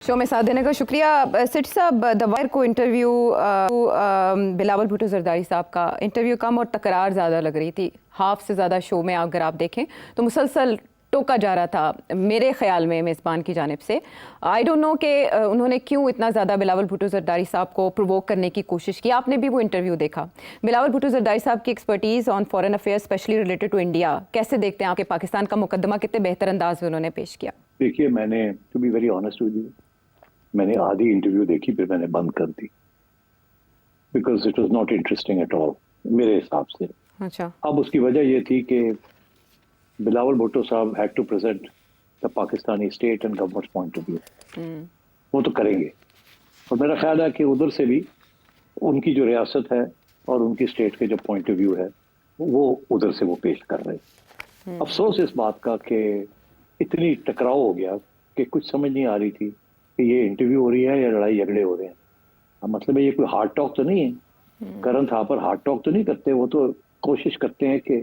Show में साथ देने का शुक्रिया। सिटी साहब, द वायर को इंटरव्यू बिलावल भुट्टो जरदारी साहब का इंटरव्यू कम और तकरार ज़्यादा लग रही थी। हाफ से ज़्यादा शो में अगर आप देखें तो मुसलसल टोका जा रहा था मेरे ख्याल में मेज़बान की जानिब से। आई डोंट नो कि उन्होंने क्यों इतना ज़्यादा बिलावल भुट्टो जरदारी साहब को प्रोवोक करने की कोशिश की। आपने भी वो इंटरव्यू देखा। बिलावल भुट्टो जरदारी साहब की expertise on foreign affairs specially related to India कैसे देखते हैं आपके? पाकिस्तान का मुकदमा कितने बेहतर अंदाज में उन्होंने पेश किया? देखिए, मैंने to be very honest with you, मैंने आधी इंटरव्यू देखी फिर मैंने बंद कर दी because it was not interesting at all मेरे हिसाब से। अच्छा। अब उसकी वजह ये थी कि बिलावल भुट्टो साहब had to present the Pakistani state and government point of view. वो तो करेंगे और मेरा ख्याल है कि उधर से भी उनकी जो रियासत है और उनकी स्टेट के जो पॉइंट ऑफ व्यू है वो उधर से वो पेश कर रहे हैं। अफसोस इस बात का कि इतनी टकराव हो गया कि कुछ समझ नहीं आ रही थी कि ये इंटरव्यू हो रही है या लड़ाई झगड़े हो रहे हैं। मतलब ये कोई हार्ड टॉक तो नहीं है। करण थापर हार्ड टॉक तो नहीं करते, वो तो कोशिश करते हैं कि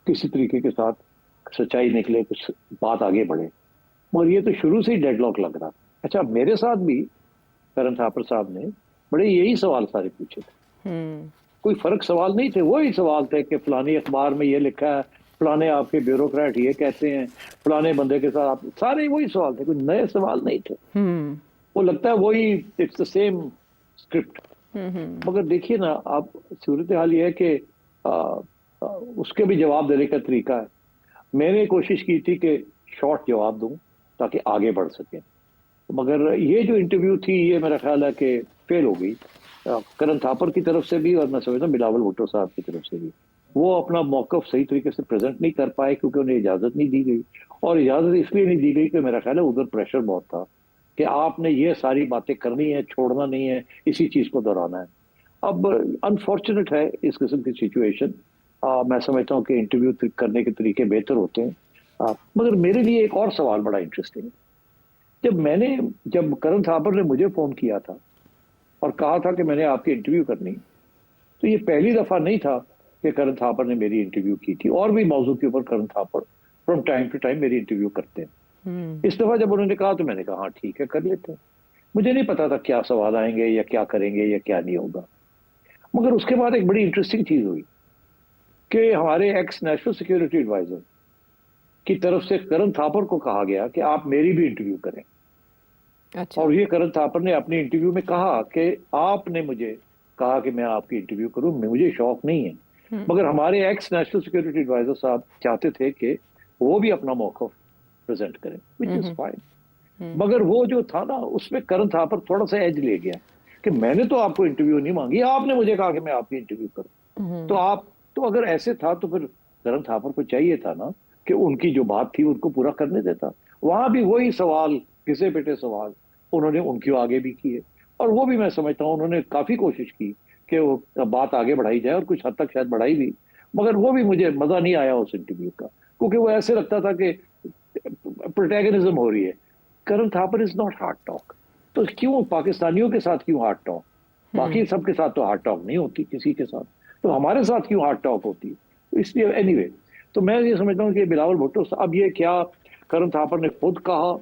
किसी तरीके के साथ सच्चाई निकले, कुछ बात आगे बढ़े। मगर ये तो शुरू से ही डेडलॉक लग रहा। अच्छा, मेरे साथ भी करण थापर साहब ने बड़े यही सवाल सारे पूछे थे। कोई फर्क सवाल नहीं थे, वही सवाल थे कि फलानी अखबार में ये लिखा है, फलाने आपके ब्यूरोक्रेट ये कहते हैं, फलाने बंदे के साथ सारे वही सवाल थे, कोई नए सवाल नहीं थे। वो लगता है वही इट्स द सेम स्क्रिप्ट। मगर देखिए ना, आप सूरत हाल ये है कि उसके भी जवाब देने का तरीका है। मैंने कोशिश की थी कि शॉर्ट जवाब दूं ताकि आगे बढ़ सके, मगर ये जो इंटरव्यू थी ये मेरा ख्याल है कि फेल हो गई करण थापर की तरफ से भी और मैं समझता हूं बिलावल भुट्टो साहब की तरफ से भी। वो अपना मौकफ सही तरीके से प्रेजेंट नहीं कर पाए क्योंकि उन्हें इजाजत नहीं दी गई। और इजाजत इसलिए नहीं दी गई कि मेरा ख्याल है उधर प्रेशर बहुत था कि आपने ये सारी बातें करनी है, छोड़ना नहीं है, इसी चीज को दोहराना है। अब अनफॉर्चुनेट है इस किस्म की सिचुएशन। मैं समझता हूँ कि इंटरव्यू करने के तरीके बेहतर होते हैं। मगर मेरे लिए एक और सवाल बड़ा इंटरेस्टिंग है। जब करण थापर ने मुझे फोन किया था और कहा था कि मैंने आपकी इंटरव्यू करनी, तो ये पहली दफा नहीं था कि करण थापर ने मेरी इंटरव्यू की थी। और भी मौजू के ऊपर Karan Thapar from time to time मेरी इंटरव्यू करते हैं। इस दफा जब उन्होंने कहा तो मैंने कहा हाँ ठीक है, कर लेते हैं। मुझे नहीं पता था क्या सवाल आएंगे या क्या करेंगे या क्या नहीं होगा। मगर उसके बाद एक बड़ी इंटरेस्टिंग चीज हुई कि हमारे एक्स नेशनल सिक्योरिटी एडवाइजर की तरफ से करण थापर को कहा गया कि आप मेरी भी इंटरव्यू करें। अच्छा। और ये करण थापर ने अपनी इंटरव्यू में कहा कि आपने मुझे कहा कि मैं आपकी इंटरव्यू करूं, मुझे शौक नहीं है। मगर हमारे एक्स नेशनल सिक्योरिटी एडवाइजर साहब चाहते थे कि वो भी अपना मौकफ प्रेजेंट करें, विच इज फाइन। मगर वो जो था ना, उसमें करण थापर थोड़ा सा एज ले गया कि मैंने तो आपको इंटरव्यू नहीं मांगी, आपने मुझे कहा कि मैं आपकी इंटरव्यू करूं। तो अगर ऐसे था तो फिर करण थापर को चाहिए था ना कि उनकी जो बात थी उनको पूरा करने देता। वहां भी वही सवाल, घिसे पिटे सवाल उन्होंने उनकी आगे भी किए और वो भी मैं समझता हूँ उन्होंने काफी कोशिश की कि वो बात आगे बढ़ाई जाए और कुछ हद तक शायद बढ़ाई भी। मगर वो भी मुझे मजा नहीं आया उस इंटरव्यू का, क्योंकि वो ऐसे लगता था कि प्रोटैगनिज्म हो रही है। Karan Thapar is not hard talk, तो क्यों पाकिस्तानियों के साथ क्यों हार्ड टॉक? बाकी सबके साथ तो हार्ड टॉक नहीं होती किसी के साथ, तो हमारे साथ क्यों हार्ड टॉक होती है? तो इसलिए एनीवे, तो मैं ये समझता हूँ कि बिलावल भुट्टो, अब ये क्या करण थापर ने खुद कहा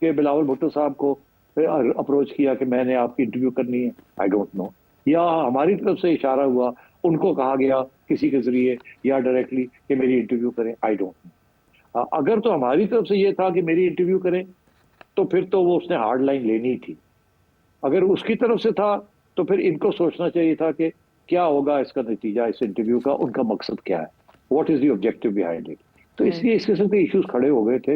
कि बिलावल भुट्टो साहब को अप्रोच किया कि मैंने आपकी इंटरव्यू करनी है, आई डोंट नो, या हमारी तरफ से इशारा हुआ, उनको कहा गया किसी के जरिए या डायरेक्टली कि मेरी इंटरव्यू करें, आई डोंट नो। अगर तो हमारी तरफ से ये था कि मेरी इंटरव्यू करें तो फिर तो वो उसने हार्ड लाइन लेनी थी। अगर उसकी तरफ से था तो फिर इनको सोचना चाहिए था कि क्या होगा इसका नतीजा, इस इंटरव्यू का, उनका मकसद क्या है, what is the objective behind it. तो इसलिए इस किस्म के इश्यूज खड़े हो गए थे।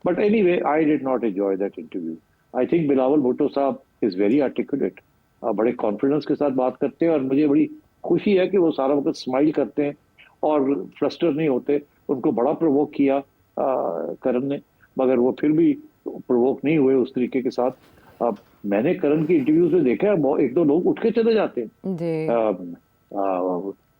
But anyway, I did not enjoy that interview. I think Bilawal Bhutto साहब इज वेरी आर्टिकुलेट, बड़े कॉन्फिडेंस के साथ बात करते हैं और मुझे बड़ी खुशी है कि वो सारा वक्त स्माइल करते हैं और फ्लस्टर नहीं होते। उनको बड़ा प्रोवोक किया करण ने, मगर वो फिर भी प्रोवोक नहीं हुए उस तरीके के साथ। अब मैंने करण की इंटरव्यूज में देखा है एक दो लोग उठ के चले जाते हैं,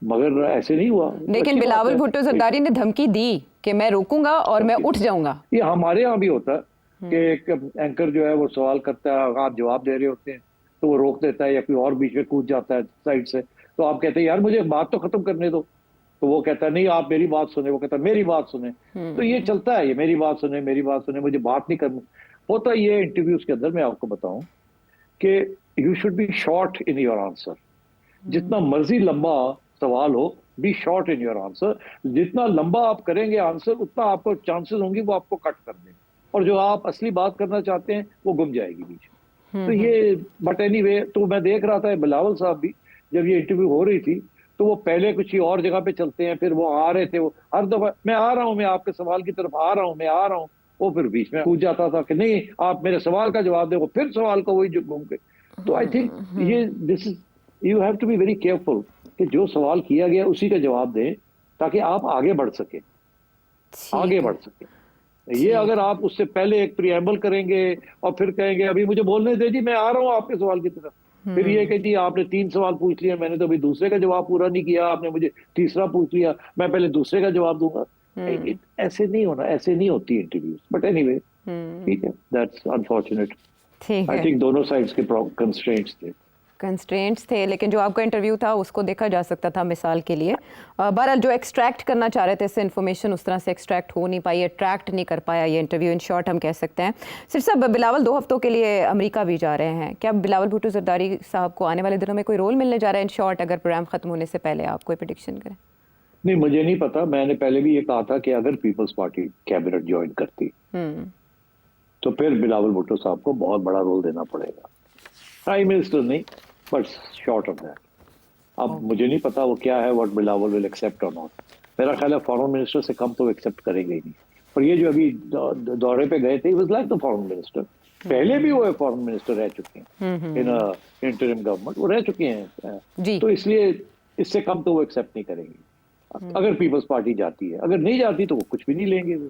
मगर ऐसे नहीं हुआ। लेकिन बिलावल भुट्टो जरदारी ने धमकी दी कि मैं रोकूंगा और मैं उठ जाऊंगा। ये हमारे यहाँ भी होता है कि एक एंकर जो है वो सवाल करता है, आप जवाब दे रहे होते हैं तो वो रोक देता है या कोई और बीच में कूद जाता है साइड से, तो आप कहते हैं यार मुझे बात तो खत्म करने दो, तो वो कहता है नहीं आप मेरी बात सुने, वो कहता है मेरी बात सुने। तो ये चलता है, ये मेरी बात सुने, मेरी बात सुने, मुझे बात नहीं करनी। होता ये इंटरव्यूज के अंदर, मैं आपको बताऊं कि you should be short in your answer. जितना मर्जी लंबा सवाल हो, be short in your answer. जितना लंबा आप करेंगे आंसर, उतना आपको चांसेस होंगे वो आपको कट कर दें, और जो आप असली बात करना चाहते हैं वो गुम जाएगी बीच में। तो ये, बट एनीवे, तो मैं देख रहा था बिलावल साहब भी जब ये इंटरव्यू हो रही थी, तो वो पहले कुछ ही और जगह पे चलते हैं, फिर वो आ रहे थे, वो हर दफा मैं आ रहा हूं, मैं आपके सवाल की तरफ आ रहा हूं, मैं आ रहा हूं, वो फिर बीच में पूछ जाता था कि नहीं आप मेरे सवाल का जवाब दे, फिर सवाल को वही जो घूम के। तो आई थिंक ये this is, you have to be very careful कि जो सवाल किया गया उसी का जवाब दें, ताकि आप आगे बढ़ सके, आगे बढ़ सके। ये अगर आप उससे पहले एक प्रियम्बल करेंगे और फिर कहेंगे अभी मुझे बोलने दे जी, मैं आ रहा हूं आपके सवाल की तरफ, फिर ये कहती आपने 3 सवाल पूछ लिए, मैंने तो अभी दूसरे का जवाब पूरा नहीं किया, आपने मुझे तीसरा पूछ लिया, मैं पहले दूसरे का जवाब दूंगा। ऐसे नहीं होना, ऐसे नहीं होती इंटरव्यूज। बट एनीवे, ठीक है, दैट्स अनफॉर्चुनेट। ठीक आई है, थिंक दोनों साइड्स के कंस्ट्रेंट्स थे। कंस्ट्रेंट्स थे, लेकिन जो आपका इंटरव्यू था उसको देखा जा सकता था मिसाल के लिए। बहरहाल जो एक्सट्रैक्ट करना चाह रहे थे इससे इन्फॉर्मेशन उस तरह से एक्सट्रैक्ट हो नहीं पाई, अट्रैक्ट नहीं कर पाया ये इंटरव्यू, इन शॉर्ट हम कह सकते हैं। सिर्फ साहब, बिलावल 2 हफ्तों के लिए अमेरिका भी जा रहे हैं, क्या बिलावल भुट्टो जरदारी साहब को आने वाले दिनों में कोई रोल मिलने जा रहा है इन शॉर्ट, अगर प्रोग्राम खत्म होने से पहले आप कोई प्रेडिक्शन करें? नहीं, मुझे नहीं पता। मैंने पहले भी ये कहा था कि अगर पीपल्स पार्टी कैबिनेट ज्वाइन करती तो फिर बिलावल भुट्टो साहब को बहुत बड़ा रोल देना पड़ेगा, प्राइम मिनिस्टर नहीं, बट शॉर्ट ऑफ दैट। अब मुझे नहीं पता वो क्या है, व्हाट बिलावल विल एक्सेप्ट और नॉट। मेरा ख्याल है फॉरेन मिनिस्टर से कम तो एक्सेप्ट करेंगे ही नहीं। और ये जो अभी दौरे पे गए थे, was like the foreign minister. पहले भी वो फॉरेन मिनिस्टर रह चुके हैं इन इंटरिम गवर्नमेंट, वो रह चुके हैं जी। तो इसलिए इससे कम तो वो एक्सेप्ट नहीं करेंगे अगर पीपल्स पार्टी जाती है। अगर नहीं जाती तो वो कुछ भी नहीं लेंगे वो।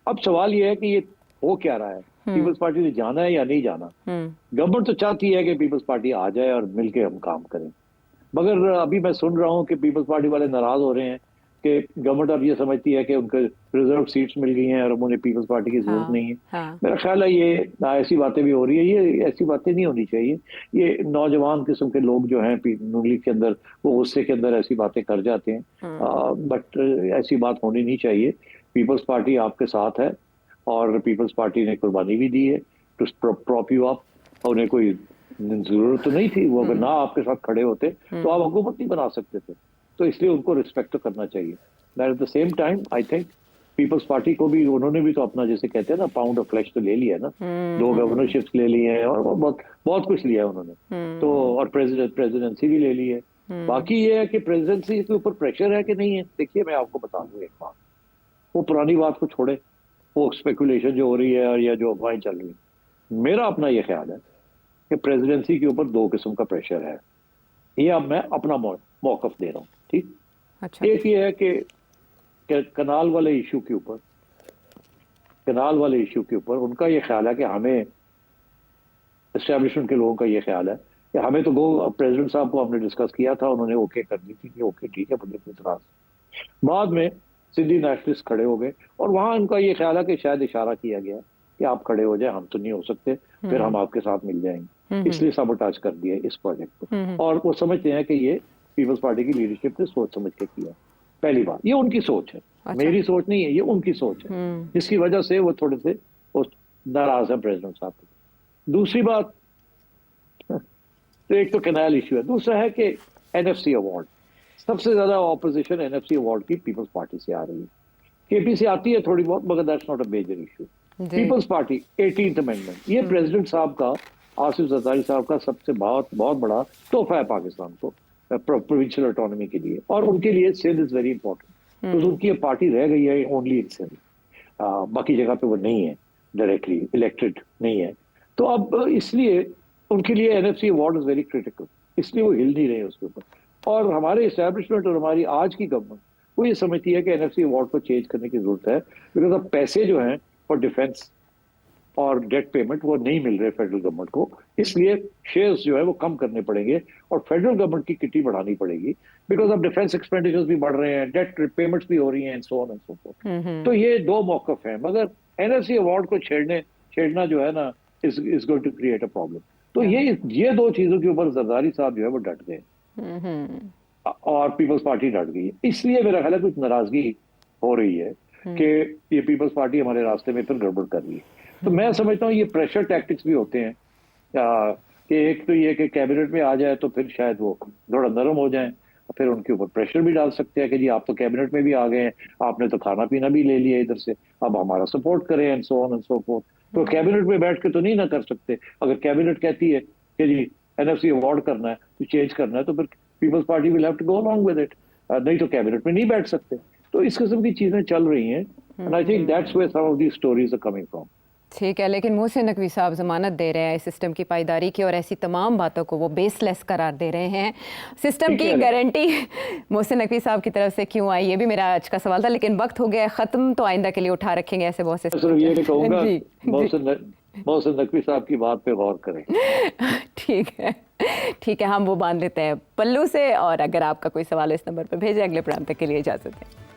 अब सवाल ये है कि ये हो क्या रहा है, पीपल्स पार्टी ने जाना है या नहीं जाना। गवर्नमेंट तो चाहती है कि पीपल्स पार्टी आ जाए और मिलके हम काम करें, मगर अभी मैं सुन रहा हूं कि पीपल्स पार्टी वाले नाराज हो रहे हैं कि गवर्नमेंट अब ये समझती है कि उनको रिजर्व सीट्स मिल गई हैं और अब उन्हें पीपल्स पार्टी की जरूरत नहीं है। मेरा ख्याल है ये ऐसी बातें भी हो रही है, ये ऐसी बातें नहीं होनी चाहिए। ये नौजवान किस्म के लोग जो हैं नून लीग के अंदर, वो गुस्से के अंदर ऐसी बातें कर जाते हैं, बट ऐसी बात होनी नहीं चाहिए। पीपल्स पार्टी आपके साथ है और पीपल्स पार्टी ने कुर्बानी भी दी है टू प्रॉप यू अप। उन्हें कोई जरूरत तो नहीं थी, वो अगर ना आपके साथ खड़े होते तो आप हुकूमत नहीं बना सकते थे। तो इसलिए उनको रिस्पेक्ट तो करना चाहिए। At the same time I think Peoples Party को भी, उन्होंने भी तो अपना, जैसे कहते हैं ना, पाउंड ऑफ फ्लैश तो ले लिया है ना। 2 गवर्नरशिप्स ले ली है और बहुत बहुत कुछ लिया है उन्होंने तो, और प्रेसिडेंसी भी ले ली है। बाकी ये है कि प्रेसिडेंसी के ऊपर प्रेशर है कि नहीं है। देखिए मैं आपको बता दूं एक बात, वो पुरानी बात को छोड़े, वो स्पेकुलेशन जो हो रही है या जो अफवाहें चल रही है, मेरा अपना ये ख्याल है कि प्रेसिडेंसी के ऊपर 2 किस्म का प्रेशर है। ये अब मैं अपना मौकफ दे रहा हूँ, ठीक। अच्छा। एक ये है कि कनाल वाले इशू के ऊपर, उनका ये ख्याल है कि हमें, एस्टेब्लिशमेंट के लोगों का ये ख्याल है कि हमें तो प्रेसिडेंट साहब को हमने डिस्कस किया था, उन्होंने ओके कर दी थी कि ओके ठीक है, मुझे कोई इतराज। बाद में सिंधी नेशनलिस्ट खड़े हो गए और वहां उनका ये ख्याल है कि शायद इशारा किया गया कि आप खड़े हो जाए, हम तो नहीं हो सकते, फिर हम आपके साथ मिल जाएंगे, इसलिए सबोटाज कर दिया इस प्रोजेक्ट को। और वो समझते हैं कि ये पीपल्स पार्टी की लीडरशिप ने सोच समझ के किया। पहली बात, ये उनकी सोच है। अच्छा। मेरी सोच नहीं है, ये उनकी सोच है, जिसकी वजह से वो थोड़े से नाराज है प्रेसिडेंट साहब। दूसरी बात, तो एक तो कैनाल इश्यू है, दूसरा है कि एनएफसी अवार्ड, सबसे ज्यादा ऑपोजिशन एनएफसी अवार्ड की पीपल्स पार्टी से आ रही है। केपी से आती है थोड़ी बहुत, मगर that's not a major issue. Peoples Party 18th amendment, ये प्रेसिडेंट साहब का, आसिफ जरदारी साहब का सबसे बहुत बड़ा तोहफा है पाकिस्तान को, प्रोविंशियल ऑटोनॉमी के लिए। और उनके लिए सिंध इज वेरी इंपॉर्टेंट, तो उनकी पार्टी रह गई है ओनली इन सिंध, बाकी जगह पे वो नहीं है, डायरेक्टली इलेक्टेड नहीं है। तो अब इसलिए उनके लिए NFC award is very critical, इसलिए वो हिल नहीं रहे उसके ऊपर। और हमारे एस्टैब्लिशमेंट और हमारी आज की गवर्नमेंट वो ये समझती है कि एनएफसी अवार्ड को चेंज करने की जरूरत है, बिकॉज अब पैसे जो हैं फॉर डिफेंस और डेट पेमेंट वो नहीं मिल रहे फेडरल गवर्नमेंट को, इसलिए शेयर्स जो है वो कम करने पड़ेंगे और फेडरल गवर्नमेंट की किटी बढ़ानी पड़ेगी, बिकॉज अब डिफेंस एक्सपेंडिचर्स भी बढ़ रहे हैं, डेट पेमेंट्स भी हो रही हैं, so on and so fourth. तो ये 2 मौकफ हैं, मगर एनएफसी अवार्ड को छेड़ना जो है ना is going to create a problem. तो ये 2 चीजों के ऊपर जरदारी साहब जो है वो डट गए और पीपल्स पार्टी डट गई। इसलिए मेरा ख्याल है कुछ नाराजगी हो रही है कि ये पीपल्स पार्टी हमारे रास्ते में फिर गड़बड़ कर रही है। तो मैं समझता हूँ ये प्रेशर टैक्टिक्स भी होते हैं कि एक तो ये कि कैबिनेट में आ जाए तो फिर शायद वो थोड़ा नरम हो जाए, फिर उनके ऊपर प्रेशर भी डाल सकते हैं कि जी आप तो कैबिनेट में भी आ गए हैं, आपने तो खाना पीना भी ले लिया इधर से, अब हमारा सपोर्ट करें and so on and so fourth. तो कैबिनेट में बैठ के तो नहीं ना कर सकते। अगर कैबिनेट कहती है कि जी एनएफसी अवॉर्ड करना है तो चेंज करना है, तो फिर Peoples Party will have to go along with it, नहीं तो कैबिनेट में नहीं बैठ सकते। तो इस किस्म की चीजें चल रही हैं and I think that's where some of the stories are coming from. ठीक है, लेकिन मोहसिन नकवी साहब ज़मानत दे रहे हैं सिस्टम की पायदारी की और ऐसी तमाम बातों को वो बेसलेस करार दे रहे हैं। सिस्टम की गारंटी मोहसिन नकवी साहब की तरफ से क्यों आई, ये भी मेरा आज का सवाल था, लेकिन वक्त हो गया है ख़त्म, तो आइंदा के लिए उठा रखेंगे ऐसे बहुत से। सिर्फ ये कहूँगा मोहसिन नकवी साहब की बात पे गौर करें। ठीक है, ठीक है, हम वो बांध लेते हैं पल्लू से, और अगर आपका कोई सवाल इस नंबर पर भेजें। अगले प्रोग्राम तक के लिए इजाज़त दें।